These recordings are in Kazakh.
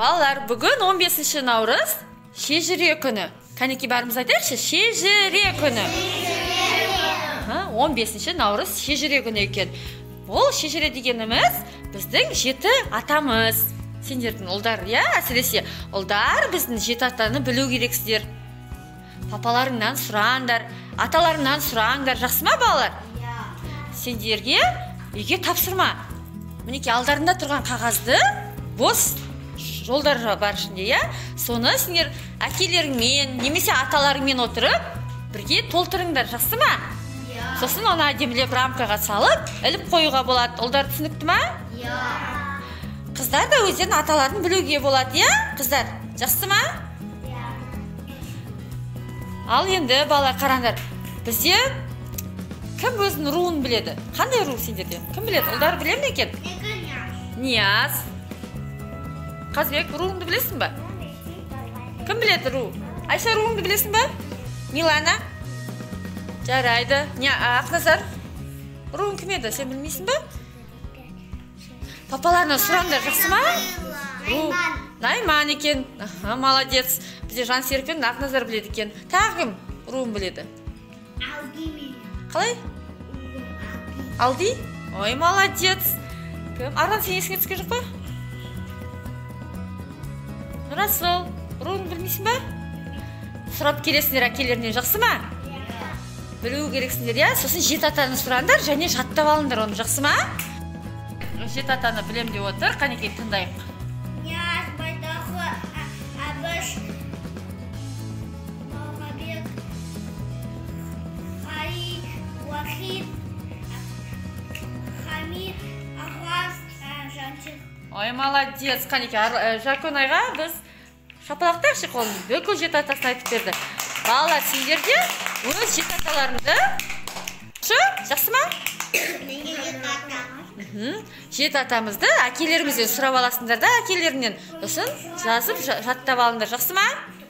Балалар, бүгін 15 наурыз шежіре күні. Кәнеки бәріміз айтайықшы, шежіре күні. 15 наурыз шежіре күні екен. Ол шежіре дегеніміз біздің жеті атамыз. Сендердің ұлдар, әсіресе ұлдар біздің жеті атаны білу керексіздер. Папаларыңнан сұраңдар, аталарыңнан сұраңдар, жақсы ма балалар? Сендерге үйге тапсырма. Мінеке алдарында тұрған қағазды бос жолдар бар ішінде, соны сендер әкелеріңмен, немесе аталарыңмен отырып, бірге толтырыңдар, жақсы ма? Сосын оны әдемілеп рамкаға салып, іліп қоюға болады. Ұлдар түсінікті ма? Қыздар да өздерін аталарын білуге болады, қыздар? Жақсы ма? Ал енді балалар қараңдар. Бізде кім өзінің руын біледі? Қандай ру сендерде? Кім біледі? Ұлдар біле ме екен? Нияз. Қазбек, руыңды білесің ба? Кім біледі ру? Айша, руыңды білесің ба? Милана? Жарайды. Ақназар? Руың кім еді? Сен білмейсің ба? Папаларына сұраңдар, жақсы ма? Найман екен. Молодец. Бізде Жансерік пен Ақназар біледі екен. Тағы кім руын біледі? Қалай? Алди? Ой, молодец. Ардан, сен есіңе түскен жоқ па? Расыл, руын білмейсің ба? Сұрап келесіңдер әкелерінен, жақсы ма? Білу керексіңдер, сосын жеті атаны сұраңдар, және жаттап алыңдар оны, жақсы ма? Жеті атаны білем деп отыр, қанекей тыңдайық. Нияз, Байдақы, Әбіш, Малғабек, Қали, Уахид, Хамид, Ағаз, Жансерік. Ой, молодец, қанекей, Жарконайға біз шапалақтайықшы қолын, бүкіл жеті атасын айтып берді. Балалар, сендерде өз жеті аталарыңды жақсы ма? Жеті атамызды әкелерімізден сұрап аласыңдар да, әкелерінен сосын жазып жаттап алыңдар, жақсы ма?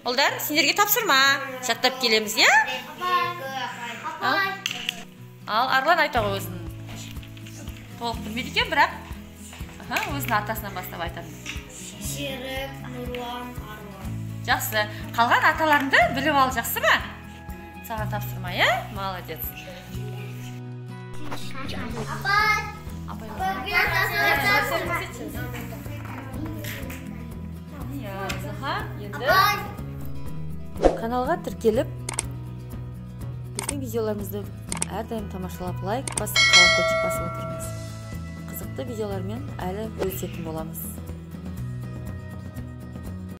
Ұлдар, сендерге тапсырма, жаттап келеміз, Ал Арлан айта ғой өзін. Толық білмейді екен, бірақ өзінің атасынан бастап айтамын. Серік, Нұрлан, Арлан. Жақсы. Қалған аталарыңды біліп ал, жақсы ма? Саған тапсырма, Молодец. Каналға тіркеліп, біздің видеоларымызды әрдайым тамашалап, лайк басып, колокольчик басып отырыңыз. Қызықты видеолармен әлі бөлісетін боламыз.